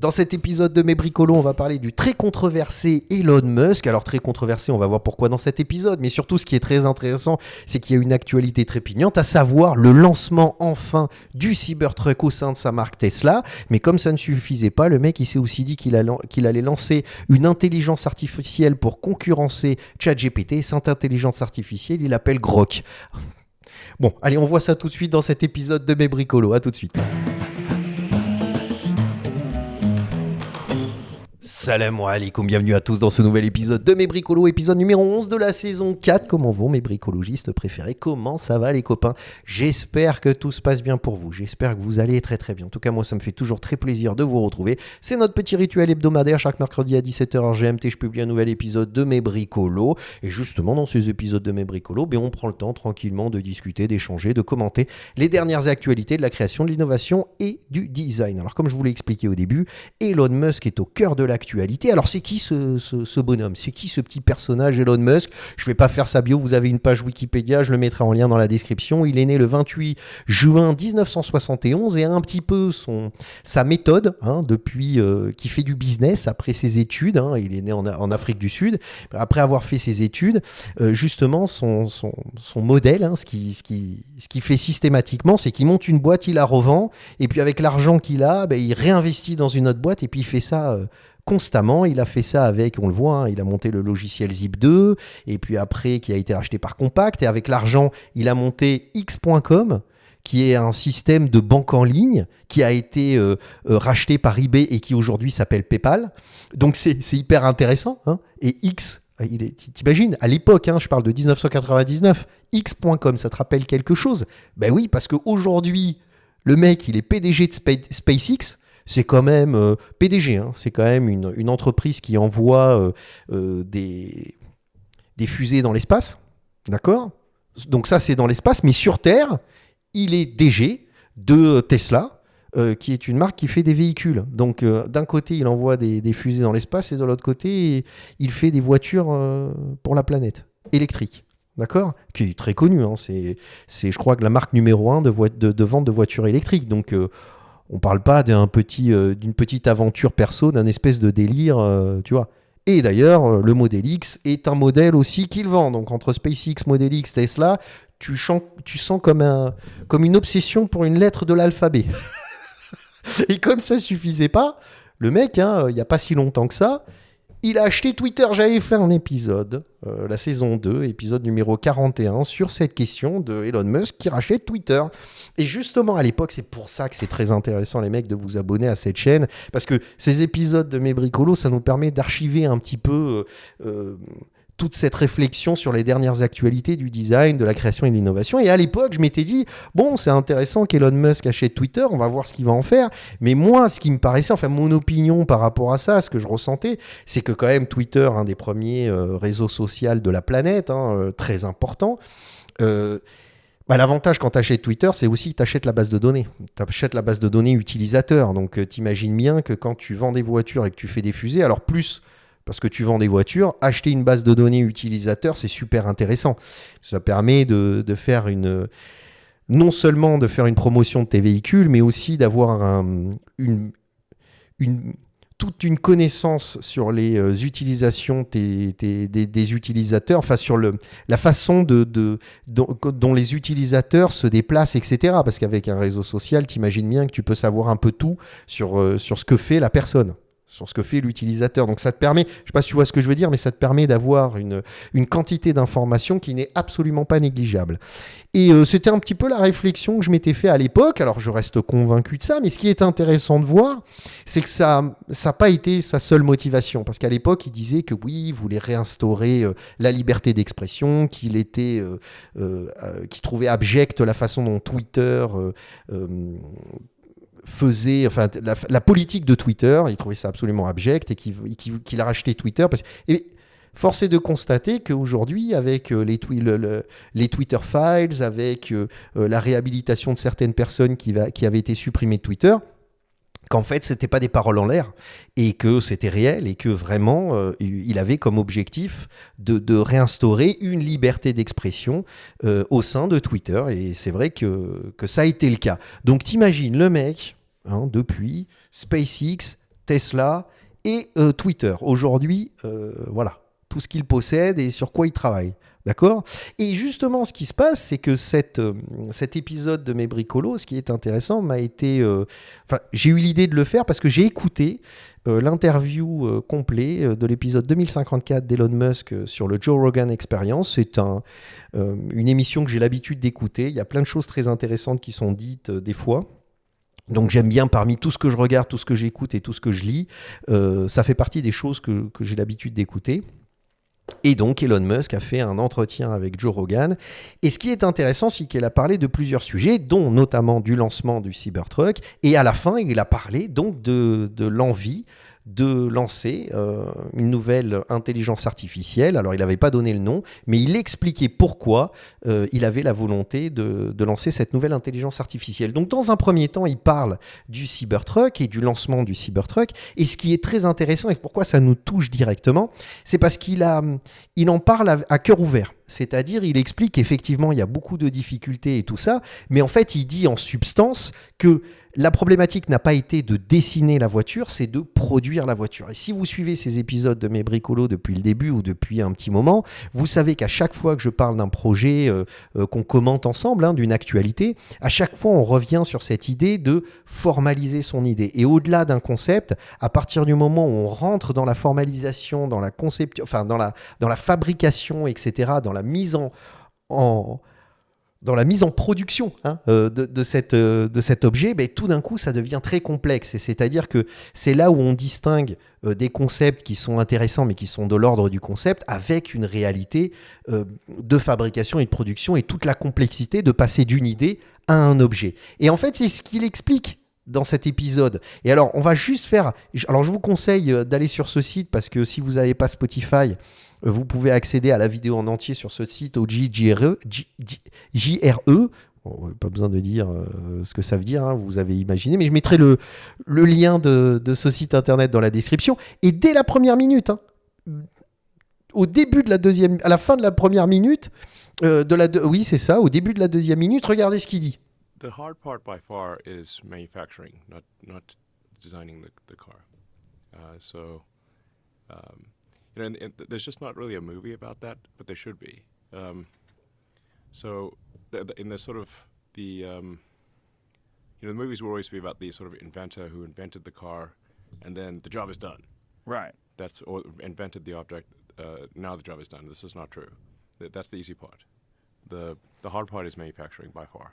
Dans cet épisode de Mes Bricolos, on va parler du très controversé Elon Musk. Alors très controversé, on va voir pourquoi dans cet épisode, mais surtout ce qui est très intéressant, c'est qu'il y a une actualité trépignante, à savoir le lancement enfin du Cybertruck au sein de sa marque Tesla. Mais comme ça ne suffisait pas, le mec il s'est aussi dit qu'il allait lancer une intelligence artificielle pour concurrencer ChatGPT. Et cette intelligence artificielle, il l'appelle Grok. Bon, allez, on voit ça tout de suite dans cet épisode de Mes Bricolos. À tout de suite. Salam alaikum, bienvenue à tous dans ce nouvel épisode de Mes Bricolos, épisode numéro 11 de la saison 4. Comment vont mes bricologistes préférés? Comment ça va les copains? J'espère que tout se passe bien pour vous, j'espère que vous allez très très bien. En tout cas moi ça me fait toujours très plaisir de vous retrouver. C'est notre petit rituel hebdomadaire, chaque mercredi à 17h GMT, je publie un nouvel épisode de Mes Bricolos. Et justement dans ces épisodes de Mes Bricolos, on prend le temps tranquillement de discuter, d'échanger, de commenter les dernières actualités de la création, de l'innovation et du design. Alors comme je vous l'ai expliqué au début, Elon Musk est au cœur de l'actualité. Alors c'est qui ce bonhomme? C'est qui ce petit personnage Elon Musk? Je vais pas faire sa bio, vous avez une page Wikipédia, je le mettrai en lien dans la description. Il est né le 28 juin 1971 et a un petit peu sa méthode depuis qui fait du business après ses études. Il est né en Afrique du Sud. Après avoir fait ses études, justement son modèle, ce qu'il fait systématiquement, c'est qu'il monte une boîte, il la revend et puis avec l'argent qu'il a, il réinvestit dans une autre boîte et puis il fait ça constamment. Il a fait ça avec, on le voit, il a monté le logiciel Zip2 et puis après qui a été racheté par Compaq, et avec l'argent il a monté X.com qui est un système de banque en ligne qui a été racheté par eBay et qui aujourd'hui s'appelle PayPal. Donc c'est hyper intéressant. Et X, t'imagines, à l'époque, je parle de 1999, X.com, ça te rappelle quelque chose? Ben oui, parce qu'aujourd'hui, le mec, il est PDG de SpaceX. C'est quand même PDG, c'est quand même une entreprise qui envoie des fusées dans l'espace, d'accord? Donc ça, c'est dans l'espace, mais sur Terre, il est DG de Tesla, qui est une marque qui fait des véhicules. Donc d'un côté, il envoie des fusées dans l'espace, et de l'autre côté, il fait des voitures pour la planète, électriques. D'accord? Qui est très connu, c'est je crois que la marque numéro 1 de vente de voitures électriques. Donc on parle pas d'une petite aventure perso, d'un espèce de délire, tu vois. Et d'ailleurs, le Model X est un modèle aussi qu'il vend. Donc entre SpaceX, Model X, Tesla, tu sens comme une obsession pour une lettre de l'alphabet. Et comme ça suffisait pas, le mec, il n'y a pas si longtemps que ça, il a acheté Twitter. J'avais fait un épisode, la saison 2, épisode numéro 41, sur cette question de Elon Musk qui rachète Twitter. Et justement, à l'époque, c'est pour ça que c'est très intéressant, les mecs, de vous abonner à cette chaîne, parce que ces épisodes de Mes Bricolos, ça nous permet d'archiver un petit peu toute cette réflexion sur les dernières actualités du design, de la création et de l'innovation. Et à l'époque, je m'étais dit, bon, c'est intéressant qu'Elon Musk achète Twitter, on va voir ce qu'il va en faire. Mais moi, ce qui me paraissait, enfin mon opinion par rapport à ça, ce que je ressentais, c'est que quand même Twitter, un des premiers réseaux sociaux de la planète, très important, l'avantage quand tu achètes Twitter, c'est aussi que tu achètes la base de données. Tu achètes la base de données utilisateur. Donc t'imagines bien que quand tu vends des voitures et que tu fais des fusées, alors plus parce que tu vends des voitures, acheter une base de données utilisateur, c'est super intéressant. Ça permet de faire non seulement de faire une promotion de tes véhicules, mais aussi d'avoir toute une connaissance sur les utilisations des utilisateurs, enfin sur la façon dont les utilisateurs se déplacent, etc. Parce qu'avec un réseau social, tu imagines bien que tu peux savoir un peu tout sur ce que fait la personne, sur ce que fait l'utilisateur. Donc ça te permet, je ne sais pas si tu vois ce que je veux dire, mais ça te permet d'avoir une quantité d'informations qui n'est absolument pas négligeable. Et c'était un petit peu la réflexion que je m'étais fait à l'époque. Alors je reste convaincu de ça, mais ce qui est intéressant de voir, c'est que ça n'a pas été sa seule motivation. Parce qu'à l'époque, il disait que oui, il voulait réinstaurer la liberté d'expression, qu'il trouvait abjecte la façon dont Twitter faisait, enfin la politique de Twitter, il trouvait ça absolument abject et qu'il a racheté Twitter. Et force est de constater qu'aujourd'hui, avec les Twitter Files, avec la réhabilitation de certaines personnes qui avaient été supprimées de Twitter, qu'en fait, c'était pas des paroles en l'air et que c'était réel et que vraiment, il avait comme objectif de réinstaurer une liberté d'expression au sein de Twitter. Et c'est vrai que ça a été le cas. Donc, t'imagines le mec, depuis SpaceX, Tesla et Twitter. Aujourd'hui, voilà, tout ce qu'il possède et sur quoi il travaille. D'accord ? Et justement, ce qui se passe, c'est que cet épisode de Mes Bricolos, ce qui est intéressant, j'ai eu l'idée de le faire parce que j'ai écouté l'interview complet de l'épisode 2054 d'Elon Musk sur le Joe Rogan Experience. C'est une émission que j'ai l'habitude d'écouter. Il y a plein de choses très intéressantes qui sont dites des fois. Donc j'aime bien, parmi tout ce que je regarde, tout ce que j'écoute et tout ce que je lis, ça fait partie des choses que j'ai l'habitude d'écouter. Et donc Elon Musk a fait un entretien avec Joe Rogan. Et ce qui est intéressant, c'est qu'il a parlé de plusieurs sujets, dont notamment du lancement du Cybertruck. Et à la fin, il a parlé donc de l'envie de lancer une nouvelle intelligence artificielle. Alors, il n'avait pas donné le nom, mais il expliquait pourquoi il avait la volonté de lancer cette nouvelle intelligence artificielle. Donc, dans un premier temps, il parle du Cybertruck et du lancement du Cybertruck. Et ce qui est très intéressant et pourquoi ça nous touche directement, c'est parce qu'il en parle à cœur ouvert. C'est-à-dire, il explique qu'effectivement, il y a beaucoup de difficultés et tout ça, mais en fait, il dit en substance que la problématique n'a pas été de dessiner la voiture, c'est de produire la voiture. Et si vous suivez ces épisodes de Mes Bricolos depuis le début ou depuis un petit moment, vous savez qu'à chaque fois que je parle d'un projet qu'on commente ensemble, d'une actualité, à chaque fois on revient sur cette idée de formaliser son idée. Et au-delà d'un concept, à partir du moment où on rentre dans la formalisation, dans la conception, enfin dans la fabrication, etc., dans la mise en production de cet objet, tout d'un coup, ça devient très complexe. Et c'est-à-dire que c'est là où on distingue des concepts qui sont intéressants, mais qui sont de l'ordre du concept, avec une réalité de fabrication et de production et toute la complexité de passer d'une idée à un objet. Et en fait, c'est ce qu'il explique dans cet épisode. Et alors, on va juste faire... Alors, je vous conseille d'aller sur ce site, parce que si vous n'avez pas Spotify, vous pouvez accéder à la vidéo en entier sur ce site au JRE. Bon, pas besoin de dire ce que ça veut dire, vous avez imaginé, mais je mettrai le lien de ce site internet dans la description. Et dès la première minute, au début de la deuxième, à la fin de la première minute, oui, c'est ça, au début de la deuxième minute, regardez ce qu'il dit. The hard part by far is manufacturing, not designing the car. There's just not really a movie about that, but there should be. In the sort of the movies will always be about the sort of inventor who invented the car, and then the job is done. Right. Or invented the object. Now the job is done. This is not true. That's the easy part. The hard part is manufacturing by far.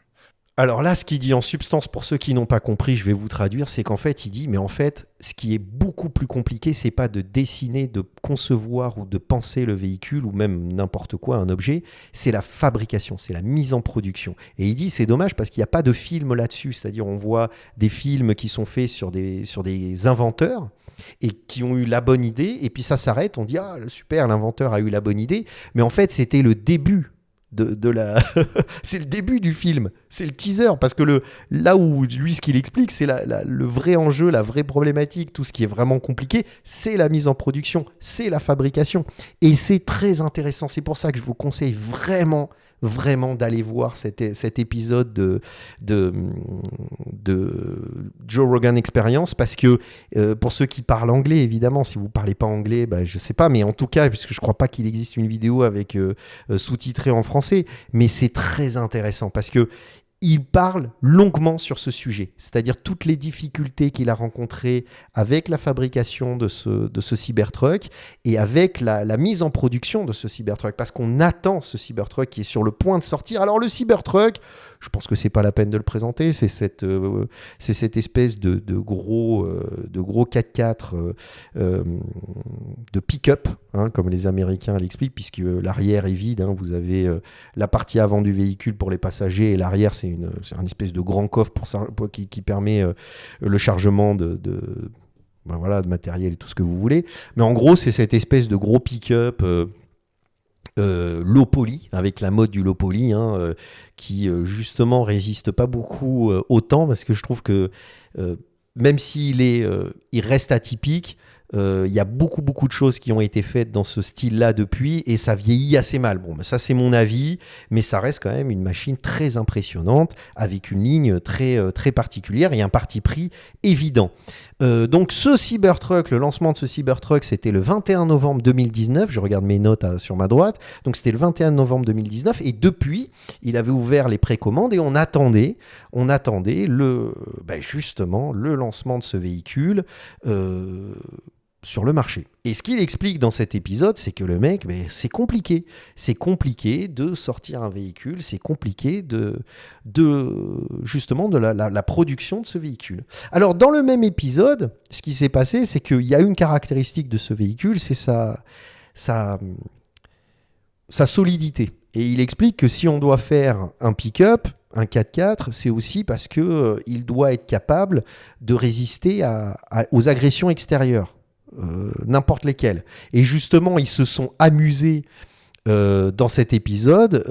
Alors là, ce qu'il dit en substance, pour ceux qui n'ont pas compris, je vais vous traduire, c'est qu'en fait, il dit, mais en fait, ce qui est beaucoup plus compliqué, c'est pas de dessiner, de concevoir ou de penser le véhicule ou même n'importe quoi, un objet, c'est la fabrication, c'est la mise en production. Et il dit, c'est dommage parce qu'il n'y a pas de film là-dessus, c'est-à-dire on voit des films qui sont faits sur des inventeurs et qui ont eu la bonne idée, et puis ça s'arrête, on dit, ah super, l'inventeur a eu la bonne idée, mais en fait, c'était le début. C'est le début du film, c'est le teaser, parce que là où lui ce qu'il explique, c'est le vrai enjeu, la vraie problématique, tout ce qui est vraiment compliqué, c'est la mise en production, c'est la fabrication, et c'est très intéressant. C'est pour ça que je vous conseille vraiment d'aller voir cet épisode de Joe Rogan Experience, parce que pour ceux qui parlent anglais, évidemment, si vous ne parlez pas anglais, je ne sais pas, mais en tout cas, puisque je ne crois pas qu'il existe une vidéo avec sous-titré en français, mais c'est très intéressant parce que il parle longuement sur ce sujet, c'est-à-dire toutes les difficultés qu'il a rencontrées avec la fabrication de ce Cybertruck et avec la mise en production de ce Cybertruck, parce qu'on attend ce Cybertruck qui est sur le point de sortir. Alors le Cybertruck, je pense que c'est pas la peine de le présenter, c'est cette espèce de gros 4x4 de pick-up, comme les Américains l'expliquent, puisque l'arrière est vide, vous avez la partie avant du véhicule pour les passagers et l'arrière c'est un espèce de grand coffre qui permet le chargement de matériel et tout ce que vous voulez. Mais en gros, c'est cette espèce de gros pick-up low poly, avec la mode du low poly, qui justement résiste pas beaucoup au temps, parce que je trouve que même s'il reste atypique, Il y a beaucoup de choses qui ont été faites dans ce style-là depuis et ça vieillit assez mal. Bon, ça c'est mon avis, mais ça reste quand même une machine très impressionnante avec une ligne très particulière et un parti pris évident. Donc ce Cybertruck, le lancement de ce Cybertruck, c'était le 21 novembre 2019. Je regarde mes notes sur ma droite. Donc c'était le 21 novembre 2019 et depuis, il avait ouvert les précommandes et on attendait justement le lancement de ce véhicule sur le marché. Et ce qu'il explique dans cet épisode, c'est que le mec, c'est compliqué. C'est compliqué de sortir un véhicule, c'est compliqué justement de la production de ce véhicule. Alors, dans le même épisode, ce qui s'est passé, c'est qu'il y a une caractéristique de ce véhicule, c'est sa solidité. Et il explique que si on doit faire un pick-up, un 4x4, c'est aussi parce qu'il doit être capable de résister aux agressions extérieures. N'importe lesquels. Et justement, ils se sont amusés dans cet épisode.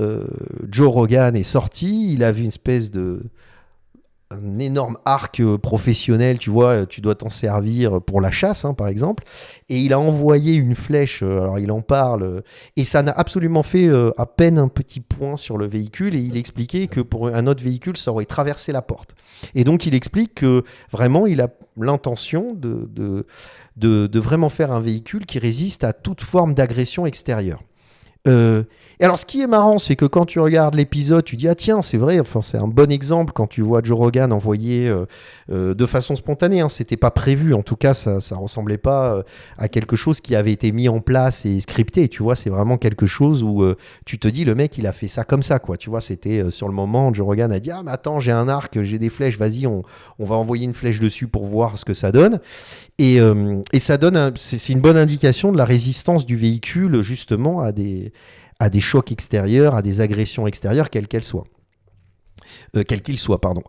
Joe Rogan est sorti, il a vu une espèce un énorme arc professionnel, tu vois, tu dois t'en servir pour la chasse, hein, par exemple, et il a envoyé une flèche, alors il en parle, et ça n'a absolument fait à peine un petit point sur le véhicule, et il expliquait que pour un autre véhicule, ça aurait traversé la porte. Et donc il explique que vraiment, il a l'intention de vraiment faire un véhicule qui résiste à toute forme d'agression extérieure. Et alors, ce qui est marrant, c'est que quand tu regardes l'épisode, tu dis ah tiens, c'est vrai. Enfin, c'est un bon exemple quand tu vois Joe Rogan envoyer de façon spontanée. Hein, c'était pas prévu. En tout cas, ça ressemblait pas à quelque chose qui avait été mis en place et scripté. Tu vois, c'est vraiment quelque chose où tu te dis le mec, il a fait ça comme ça, quoi. Tu vois, c'était sur le moment. Joe Rogan a dit ah mais attends, j'ai un arc, j'ai des flèches. Vas-y, on va envoyer une flèche dessus pour voir ce que ça donne. Et ça donne, c'est une bonne indication de la résistance du véhicule justement à des chocs extérieurs, à des agressions extérieures, quels qu'ils soient.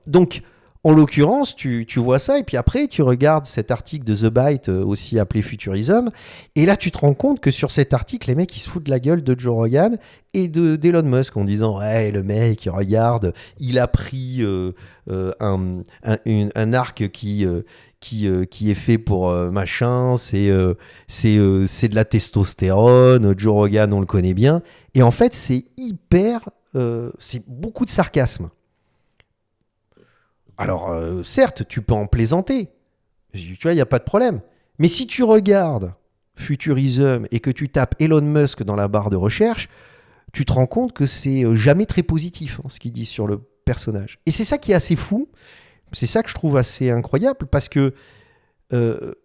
Donc, en l'occurrence, tu vois ça, et puis après, tu regardes cet article de The Byte, aussi appelé Futurism, et là, tu te rends compte que sur cet article, les mecs, ils se foutent de la gueule de Joe Rogan et d'Elon Musk en disant « Ouais, le mec, regarde, il a pris un arc qui est fait pour machin, c'est de la testostérone, Joe Rogan, on le connaît bien. » Et en fait, c'est beaucoup de sarcasme. Alors, certes, tu peux en plaisanter. Tu vois, il n'y a pas de problème. Mais si tu regardes Futurism et que tu tapes Elon Musk dans la barre de recherche, tu te rends compte que c'est jamais très positif, ce qu'il dit sur le personnage. Et c'est ça qui est assez fou. C'est ça que je trouve assez incroyable parce que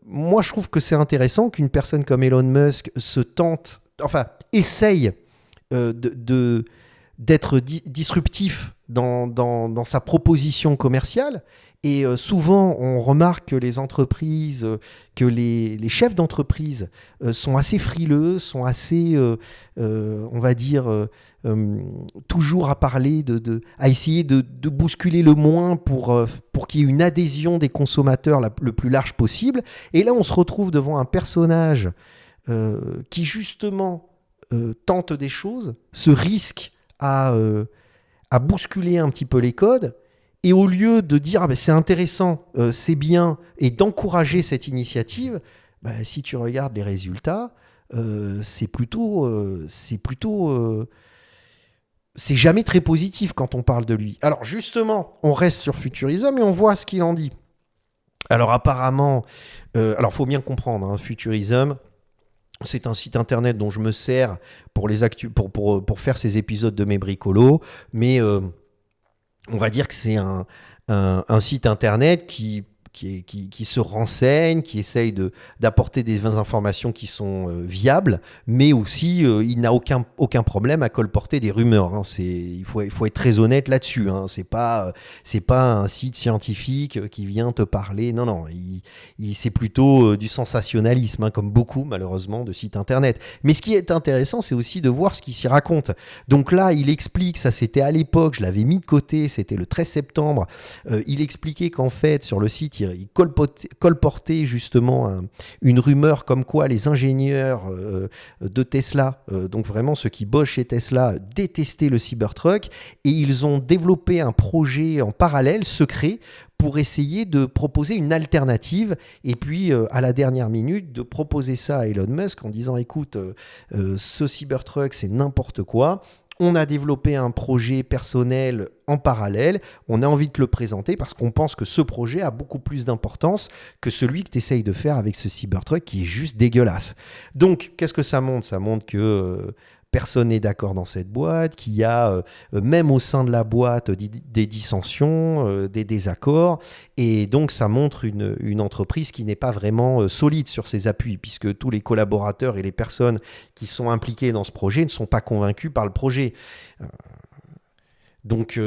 moi, je trouve que c'est intéressant qu'une personne comme Elon Musk essaye d'être disruptif dans sa proposition commerciale. Et souvent, on remarque que les entreprises, que les chefs d'entreprise sont assez frileux, sont assez, on va dire, toujours à parler, à essayer de bousculer le moins pour qu'il y ait une adhésion des consommateurs le plus large possible. Et là, on se retrouve devant un personnage qui, justement, tente des choses, se risque à bousculer un petit peu les codes. Et au lieu de dire ah ben c'est intéressant, c'est bien, et d'encourager cette initiative, si tu regardes les résultats, c'est jamais très positif quand on parle de lui. Alors justement, on reste sur Futurism et on voit ce qu'il en dit. Alors apparemment, faut bien comprendre, hein, Futurism, c'est un site internet dont je me sers pour pour faire ces épisodes de mes bricolos, mais on va dire que c'est un site internet qui se renseigne, qui essaye d'apporter des informations qui sont viables, mais aussi il n'a aucun problème à colporter des rumeurs. Hein. Il faut être très honnête là-dessus. Hein. C'est pas un site scientifique qui vient te parler. Non, c'est plutôt du sensationnalisme, hein, comme beaucoup malheureusement de sites internet. Mais ce qui est intéressant, c'est aussi de voir ce qu'il s'y raconte. Donc là, il explique, ça c'était à l'époque, je l'avais mis de côté, c'était le 13 septembre. Il expliquait qu'en fait sur le site, il il colportait justement une rumeur comme quoi les ingénieurs de Tesla, donc vraiment ceux qui bossent chez Tesla, détestaient le Cybertruck, et ils ont développé un projet en parallèle, secret, pour essayer de proposer une alternative, et puis à la dernière minute de proposer ça à Elon Musk en disant écoute, ce Cybertruck c'est n'importe quoi, on a développé un projet personnel en parallèle, on a envie de le présenter parce qu'on pense que ce projet a beaucoup plus d'importance que celui que tu essayes de faire avec ce Cybertruck qui est juste dégueulasse. Donc qu'est-ce que ça montre ? Ça montre que personne n'est d'accord dans cette boîte, qu'il y a même au sein de la boîte des dissensions, des désaccords, et donc ça montre une entreprise qui n'est pas vraiment solide sur ses appuis, puisque tous les collaborateurs et les personnes qui sont impliquées dans ce projet ne sont pas convaincus par le projet. Donc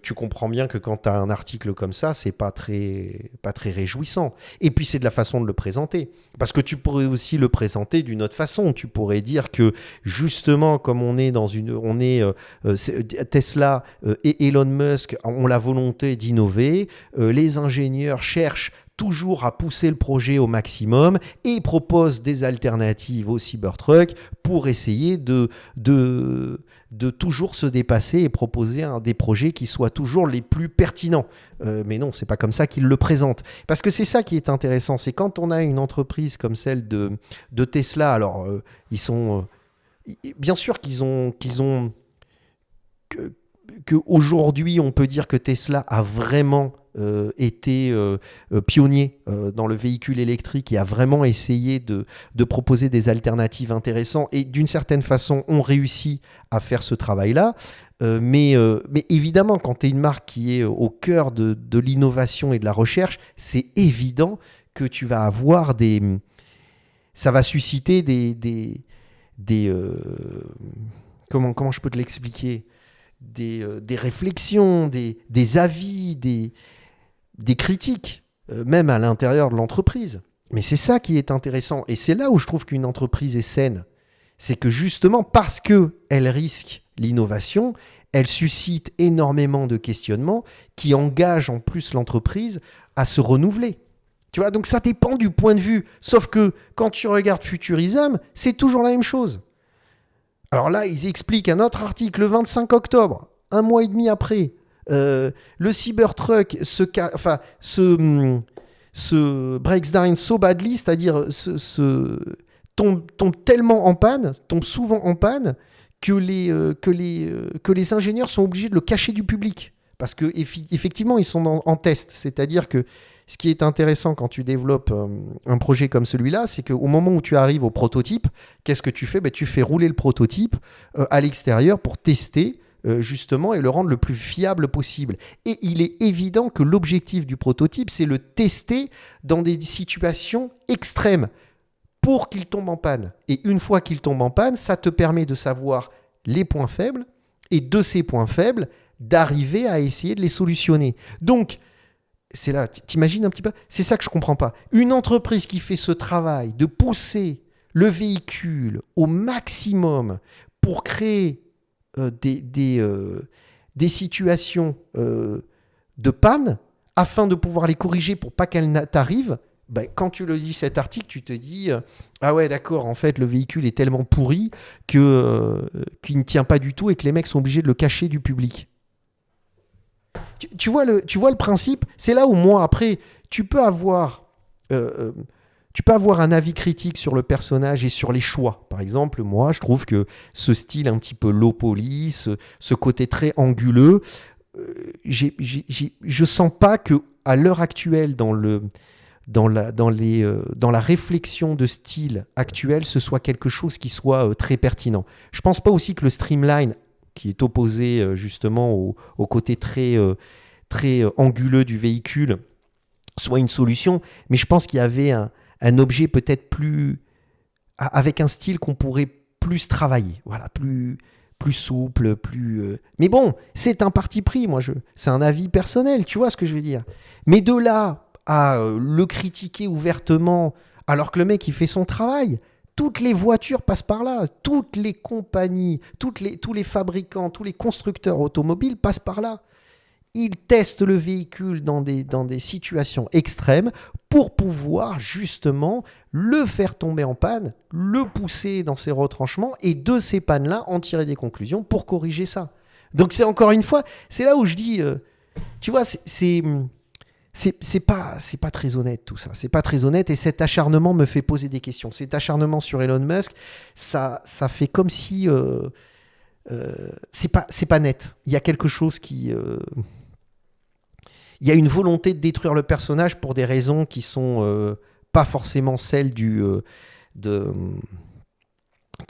tu comprends bien que quand tu as un article comme ça, c'est pas très réjouissant. Et puis c'est de la façon de le présenter. Parce que tu pourrais aussi le présenter d'une autre façon. Tu pourrais dire que justement, comme Tesla et Elon Musk ont la volonté d'innover, les ingénieurs cherchent toujours à pousser le projet au maximum et proposent des alternatives au Cybertruck pour essayer de toujours se dépasser et proposer des projets qui soient toujours les plus pertinents. Mais non, c'est pas comme ça qu'ils le présentent. Parce que c'est ça qui est intéressant, c'est quand on a une entreprise comme celle de Tesla, alors ils sont... bien sûr qu'aujourd'hui, on peut dire que Tesla a vraiment été pionnier dans le véhicule électrique et a vraiment essayé de proposer des alternatives intéressantes et d'une certaine façon ont réussi à faire ce travail-là. Mais évidemment, quand tu es une marque qui est au cœur de l'innovation et de la recherche, c'est évident que tu vas avoir ça va susciter comment je peux te l'expliquer ? Des réflexions, des avis, des critiques, même à l'intérieur de l'entreprise. Mais c'est ça qui est intéressant. Et c'est là où je trouve qu'une entreprise est saine. C'est que justement, parce qu'elle risque l'innovation, elle suscite énormément de questionnements qui engagent en plus l'entreprise à se renouveler. Tu vois, donc ça dépend du point de vue. Sauf que quand tu regardes Futurism, c'est toujours la même chose. Alors là, ils expliquent un autre article le 25 octobre, un mois et demi après. Le Cybertruck se breaks down so badly, c'est-à-dire tombe tellement en panne, tombe souvent en panne, que les ingénieurs sont obligés de le cacher du public. Parce qu'effectivement, ils sont en test. C'est-à-dire que ce qui est intéressant quand tu développes un projet comme celui-là, c'est qu'au moment où tu arrives au prototype, qu'est-ce que tu fais ? Tu fais rouler le prototype à l'extérieur pour tester justement et le rendre le plus fiable possible. Et il est évident que l'objectif du prototype, c'est le tester dans des situations extrêmes pour qu'il tombe en panne. Et une fois qu'il tombe en panne, ça te permet de savoir les points faibles et de ces points faibles, d'arriver à essayer de les solutionner. Donc, c'est là, t'imagines un petit peu ? C'est ça que je ne comprends pas. Une entreprise qui fait ce travail de pousser le véhicule au maximum pour créer des situations de panne afin de pouvoir les corriger pour pas qu'elles t'arrivent, quand tu le dis cet article, tu te dis ah ouais d'accord, en fait le véhicule est tellement pourri qu'il ne tient pas du tout et que les mecs sont obligés de le cacher du public. Tu vois le principe ? C'est là où moi après tu peux avoir un avis critique sur le personnage et sur les choix. Par exemple, moi je trouve que ce style un petit peu low police, ce côté très anguleux, je sens pas que à l'heure actuelle dans la réflexion de style actuelle, ce soit quelque chose qui soit très pertinent. Je pense pas aussi que le streamline, qui est opposé justement au côté très anguleux du véhicule, soit une solution, mais je pense qu'il y avait un objet peut-être plus... avec un style qu'on pourrait plus travailler, voilà, plus souple, plus... Mais bon, c'est un parti pris, c'est un avis personnel, tu vois ce que je veux dire. Mais de là à le critiquer ouvertement, alors que le mec, il fait son travail, toutes les voitures passent par là, toutes les compagnies, tous les fabricants, tous les constructeurs automobiles passent par là. il teste le véhicule dans des situations extrêmes pour pouvoir justement le faire tomber en panne, le pousser dans ses retranchements et de ces pannes-là en tirer des conclusions pour corriger ça. Donc c'est encore une fois, c'est là où je dis, tu vois, c'est pas très honnête tout ça. C'est pas très honnête et cet acharnement me fait poser des questions. Cet acharnement sur Elon Musk, ça fait comme si c'est pas net. Il y a quelque chose qui il y a une volonté de détruire le personnage pour des raisons qui sont pas forcément celles qui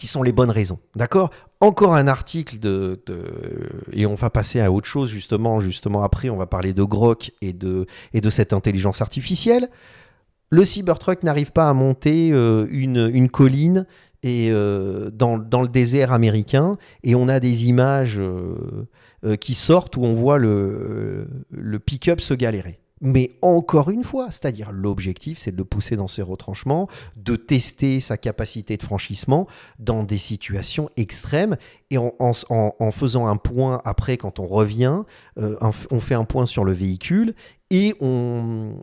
sont les bonnes raisons. D'accord ? Encore un article et on va passer à autre chose justement après, on va parler de Grok et de cette intelligence artificielle. Le Cybertruck n'arrive pas à monter une colline et dans le désert américain, et on a des images qui sortent où on voit le pick-up se galérer. Mais encore une fois, c'est-à-dire l'objectif, c'est de le pousser dans ses retranchements, de tester sa capacité de franchissement dans des situations extrêmes. Et en faisant un point après, quand on revient, on fait un point sur le véhicule et on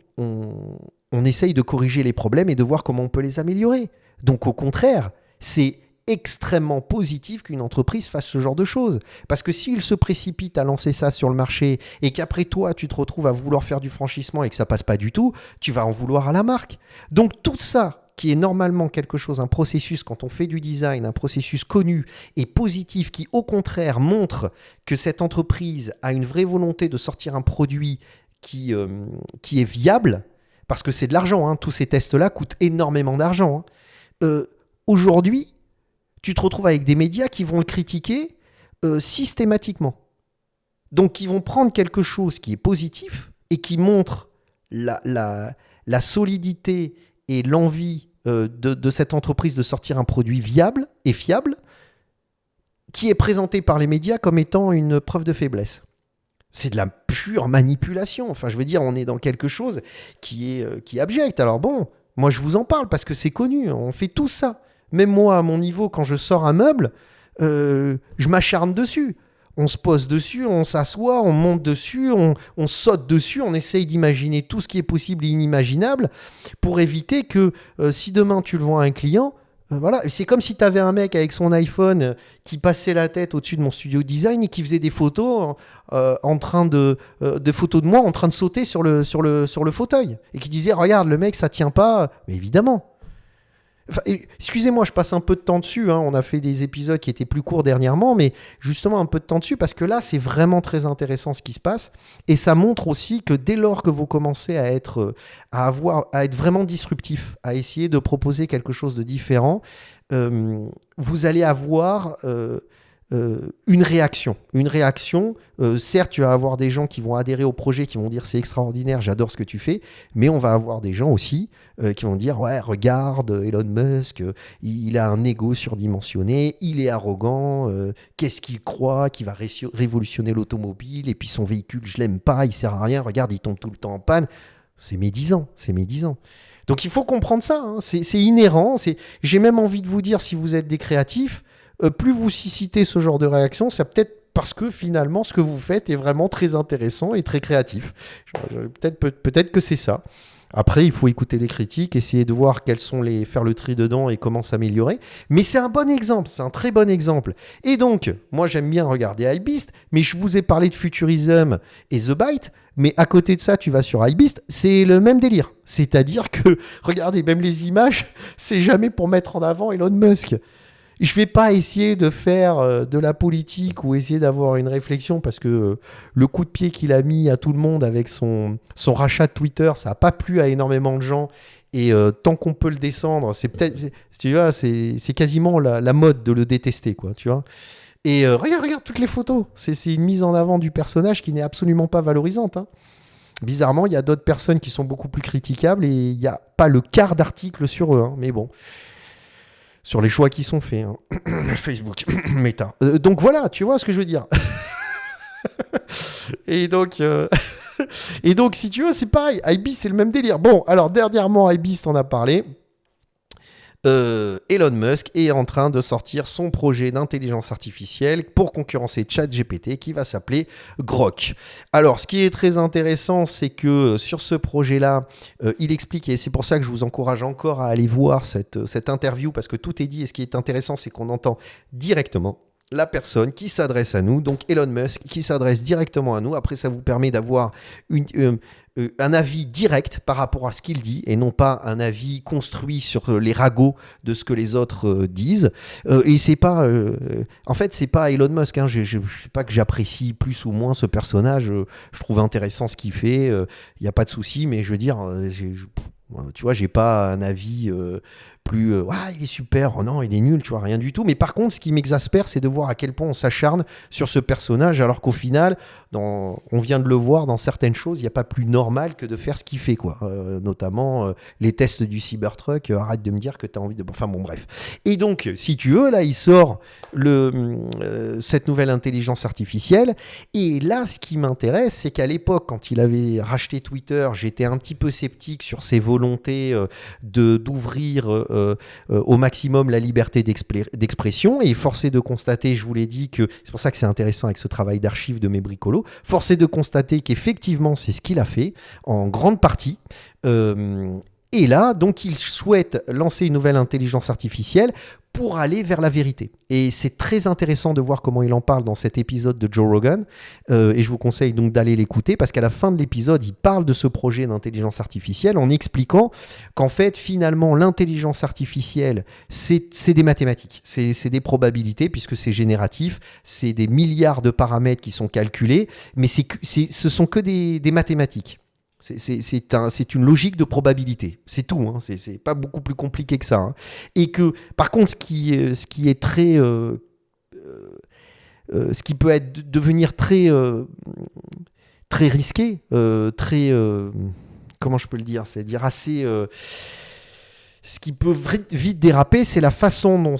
essaye de corriger les problèmes et de voir comment on peut les améliorer. Donc au contraire, c'est extrêmement positif qu'une entreprise fasse ce genre de choses. Parce que s'il se précipite à lancer ça sur le marché et qu'après toi, tu te retrouves à vouloir faire du franchissement et que ça passe pas du tout, tu vas en vouloir à la marque. Donc tout ça, qui est normalement quelque chose, un processus, quand on fait du design, un processus connu et positif qui, au contraire, montre que cette entreprise a une vraie volonté de sortir un produit qui est viable, parce que c'est de l'argent, hein, tous ces tests-là coûtent énormément d'argent. Aujourd'hui, tu te retrouves avec des médias qui vont le critiquer systématiquement. Donc, ils vont prendre quelque chose qui est positif et qui montre la solidité et l'envie de cette entreprise de sortir un produit viable et fiable, qui est présenté par les médias comme étant une preuve de faiblesse. C'est de la pure manipulation. Enfin, je veux dire, on est dans quelque chose qui est abject. Alors bon, moi, je vous en parle parce que c'est connu. On fait tout ça. Même moi, à mon niveau, quand je sors un meuble, je m'acharne dessus. On se pose dessus, on s'assoit, on monte dessus, on saute dessus, on essaye d'imaginer tout ce qui est possible et inimaginable pour éviter que si demain tu le vends à un client, voilà, c'est comme si tu avais un mec avec son iPhone qui passait la tête au-dessus de mon studio design et qui faisait des photos des photos de moi en train de sauter sur le fauteuil et qui disait regarde le mec ça tient pas. Mais évidemment. Enfin, excusez-moi, je passe un peu de temps dessus. On a fait des épisodes qui étaient plus courts dernièrement, mais justement un peu de temps dessus parce que là, c'est vraiment très intéressant ce qui se passe. Et ça montre aussi que dès lors que vous commencez à être vraiment disruptif, à essayer de proposer quelque chose de différent, vous allez avoir une réaction. Certes, tu vas avoir des gens qui vont adhérer au projet, qui vont dire c'est extraordinaire, j'adore ce que tu fais, mais on va avoir des gens aussi qui vont dire ouais, regarde Elon Musk, il a un ego surdimensionné, il est arrogant, qu'est-ce qu'il croit, qu'il va révolutionner l'automobile, et puis son véhicule, je l'aime pas, il sert à rien, regarde, il tombe tout le temps en panne. C'est médisant. Donc il faut comprendre ça, c'est inhérent. J'ai même envie de vous dire, si vous êtes des créatifs, plus vous suscitez ce genre de réaction, c'est peut-être parce que finalement, ce que vous faites est vraiment très intéressant et très créatif. Peut-être que c'est ça. Après, il faut écouter les critiques, essayer de voir faire le tri dedans et comment s'améliorer. Mais c'est un bon exemple, c'est un très bon exemple. Et donc, moi j'aime bien regarder iBeast, mais je vous ai parlé de Futurism et The Byte, mais à côté de ça, tu vas sur iBeast, c'est le même délire. C'est-à-dire que, regardez, même les images, c'est jamais pour mettre en avant Elon Musk. Je ne vais pas essayer de faire de la politique ou essayer d'avoir une réflexion parce que le coup de pied qu'il a mis à tout le monde avec son rachat de Twitter, ça n'a pas plu à énormément de gens. Et tant qu'on peut le descendre, c'est quasiment la mode de le détester, quoi, tu vois. Et regarde toutes les photos. C'est une mise en avant du personnage qui n'est absolument pas valorisante. Bizarrement, il y a d'autres personnes qui sont beaucoup plus critiquables et il n'y a pas le quart d'article sur eux. Mais bon. Sur les choix qui sont faits. Facebook, Meta. Donc voilà, tu vois ce que je veux dire. Et donc, si tu veux, c'est pareil. iBeast, c'est le même délire. Bon, alors, dernièrement, iBeast, on a parlé. Elon Musk est en train de sortir son projet d'intelligence artificielle pour concurrencer ChatGPT qui va s'appeler Grok. Alors, ce qui est très intéressant, c'est que sur ce projet-là, il explique, et c'est pour ça que je vous encourage encore à aller voir cette interview, parce que tout est dit, et ce qui est intéressant, c'est qu'on entend directement la personne qui s'adresse à nous, donc Elon Musk, qui s'adresse directement à nous. Après, ça vous permet d'avoir un avis direct par rapport à ce qu'il dit et non pas un avis construit sur les ragots de ce que les autres disent. Et c'est pas, en fait, c'est pas Elon Musk. Hein. Je sais pas que j'apprécie plus ou moins ce personnage. Je trouve intéressant ce qu'il fait. Il y a pas de souci, mais je veux dire, tu vois, j'ai pas un avis plus il est super, oh non, il est nul, tu vois, rien du tout. Mais par contre, ce qui m'exaspère, c'est de voir à quel point on s'acharne sur ce personnage, alors qu'au final, on vient de le voir dans certaines choses, il n'y a pas plus normal que de faire ce qu'il fait, quoi. Notamment les tests du Cybertruck, arrête de me dire que tu as envie de... Enfin bon, bref. Et donc, si tu veux, là, il sort cette nouvelle intelligence artificielle. Et là, ce qui m'intéresse, c'est qu'à l'époque, quand il avait racheté Twitter, j'étais un petit peu sceptique sur ses volontés d'ouvrir au maximum la liberté d'expression, et force est de constater, je vous l'ai dit, que c'est pour ça que c'est intéressant avec ce travail d'archives de mes bricolos, force est de constater qu'effectivement c'est ce qu'il a fait en grande partie. Et là, donc, il souhaite lancer une nouvelle intelligence artificielle pour aller vers la vérité. Et c'est très intéressant de voir comment il en parle dans cet épisode de Joe Rogan. Et je vous conseille donc d'aller l'écouter, parce qu'à la fin de l'épisode, il parle de ce projet d'intelligence artificielle en expliquant qu'en fait, finalement, l'intelligence artificielle, c'est des mathématiques, c'est des probabilités, puisque c'est génératif, c'est des milliards de paramètres qui sont calculés, mais ce sont que des mathématiques. C'est une logique de probabilité, c'est tout, hein. C'est pas beaucoup plus compliqué que ça, hein. Et que, par contre, ce qui est très... ce qui peut devenir très risqué, très... comment je peux le dire ? C'est-à-dire assez... ce qui peut vite déraper, c'est la façon dont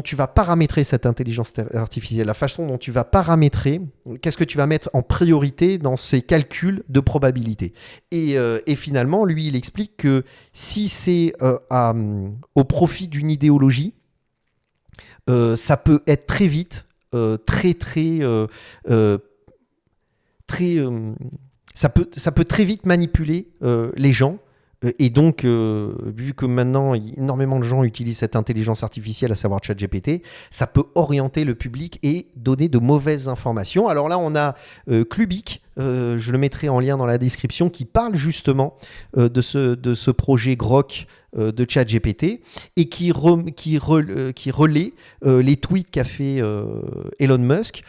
tu vas paramétrer cette intelligence artificielle, la façon dont tu vas paramétrer, qu'est-ce que tu vas mettre en priorité dans ces calculs de probabilité. Et finalement, lui, il explique que si c'est au profit d'une idéologie, ça peut être très vite, ça peut très vite manipuler les gens. Et donc, vu que maintenant énormément de gens utilisent cette intelligence artificielle, à savoir ChatGPT, ça peut orienter le public et donner de mauvaises informations. Alors là, on a Klubik, je le mettrai en lien dans la description, qui parle justement de ce projet Grok de ChatGPT, et qui relaie les tweets qu'a fait Elon Musk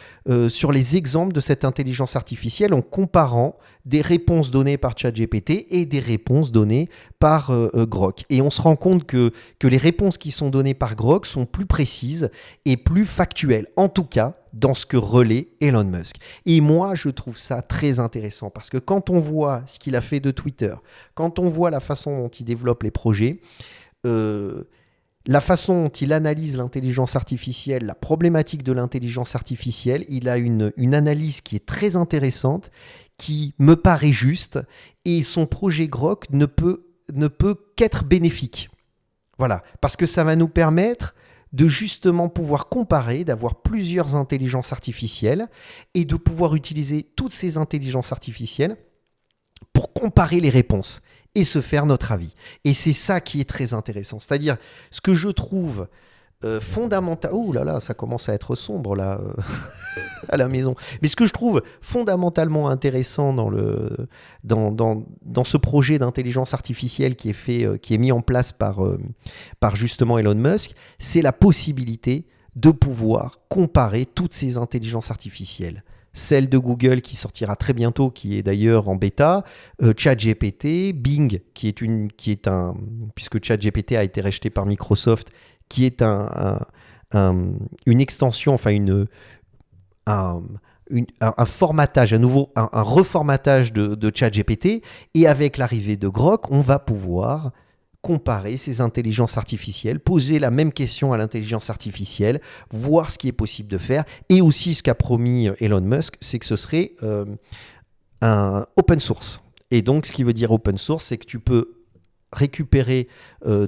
sur les exemples de cette intelligence artificielle, en comparant des réponses données par ChatGPT et des réponses données par Grok. Et on se rend compte que les réponses qui sont données par Grok sont plus précises et plus factuelles, en tout cas dans ce que relaie Elon Musk. Et moi, je trouve ça très intéressant, parce que quand on voit ce qu'il a fait de Twitter, quand on voit la façon dont il développe les projets, la façon dont il analyse l'intelligence artificielle, la problématique de l'intelligence artificielle, il a une analyse qui est très intéressante, qui me paraît juste, et son projet Grok ne peut qu'être bénéfique. Voilà, parce que ça va nous permettre de justement pouvoir comparer, d'avoir plusieurs intelligences artificielles et de pouvoir utiliser toutes ces intelligences artificielles pour comparer les réponses et se faire notre avis. Et c'est ça qui est très intéressant. C'est-à-dire, ce que je trouve fondamental... Ouh là là, ça commence à être sombre là, à la maison. Mais ce que je trouve fondamentalement intéressant dans ce projet d'intelligence artificielle qui est mis en place par justement Elon Musk, c'est la possibilité de pouvoir comparer toutes ces intelligences artificielles. Celle de Google qui sortira très bientôt, qui est d'ailleurs en bêta, ChatGPT, Bing, puisque ChatGPT a été racheté par Microsoft, qui est une extension, enfin un formatage, un reformatage de ChatGPT. Et avec l'arrivée de Grok, on va pouvoir comparer ces intelligences artificielles, poser la même question à l'intelligence artificielle, voir ce qui est possible de faire. Et aussi, ce qu'a promis Elon Musk, c'est que ce serait un open source. Et donc, ce qui veut dire open source, c'est que tu peux récupérer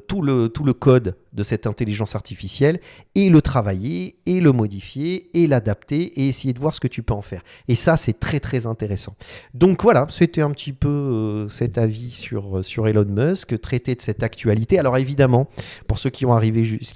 tout le code de cette intelligence artificielle et le travailler et le modifier et l'adapter et essayer de voir ce que tu peux en faire. Et ça, c'est très très intéressant. Donc voilà, c'était un petit peu cet avis sur Elon Musk, traiter de cette actualité. Alors évidemment, pour ceux qui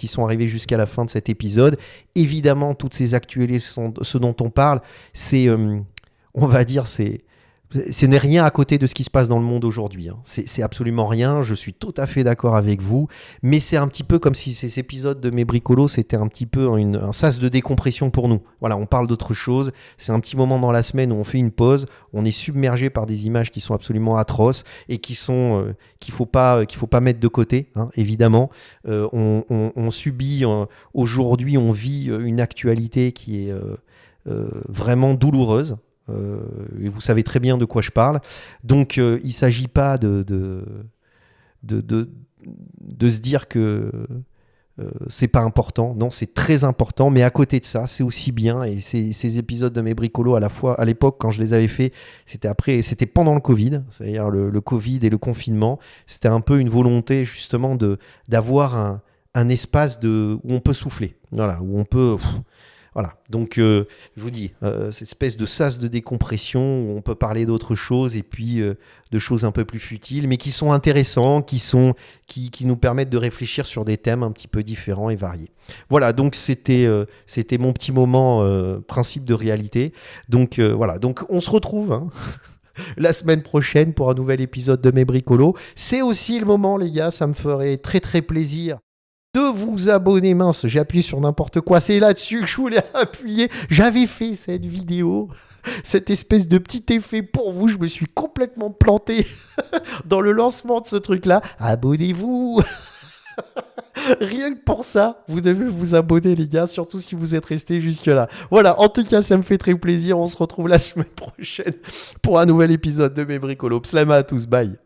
sont arrivés jusqu'à la fin de cet épisode, évidemment, toutes ces actualités, ce dont on parle, c'est, on va dire, ce n'est rien à côté de ce qui se passe dans le monde aujourd'hui. Hein. C'est absolument rien, je suis tout à fait d'accord avec vous, mais c'est un petit peu comme si ces épisodes de Mes Bricolos, c'était un petit peu un sas de décompression pour nous. Voilà, on parle d'autre chose, c'est un petit moment dans la semaine où on fait une pause, on est submergé par des images qui sont absolument atroces et qu'il faut pas mettre de côté, hein, évidemment. On subit, aujourd'hui, on vit une actualité qui est vraiment douloureuse. Et vous savez très bien de quoi je parle. Donc, il ne s'agit pas de se dire que c'est pas important. Non, c'est très important. Mais à côté de ça, c'est aussi bien. Et ces épisodes de Mes Bricolos, à l'époque, quand je les avais faits, c'était pendant le Covid, c'est-à-dire le Covid et le confinement. C'était un peu une volonté, justement, d'avoir un espace où on peut souffler. Voilà, où on peut... Voilà, donc je vous dis, cette espèce de sas de décompression où on peut parler d'autres choses et puis de choses un peu plus futiles, mais qui sont intéressants, qui nous permettent de réfléchir sur des thèmes un petit peu différents et variés. Voilà, donc c'était mon petit moment principe de réalité. Donc voilà, donc on se retrouve hein, la semaine prochaine pour un nouvel épisode de Mes Bricolos. C'est aussi le moment, les gars, ça me ferait très très plaisir de vous abonner. Mince, j'ai appuyé sur n'importe quoi. C'est là-dessus que je voulais appuyer. J'avais fait cette vidéo, cette espèce de petit effet pour vous. Je me suis complètement planté dans le lancement de ce truc-là. Abonnez-vous. Rien que pour ça, vous devez vous abonner, les gars, surtout si vous êtes restés jusque-là. Voilà, en tout cas, ça me fait très plaisir. On se retrouve la semaine prochaine pour un nouvel épisode de Mes Bricolos. Slama à tous, bye.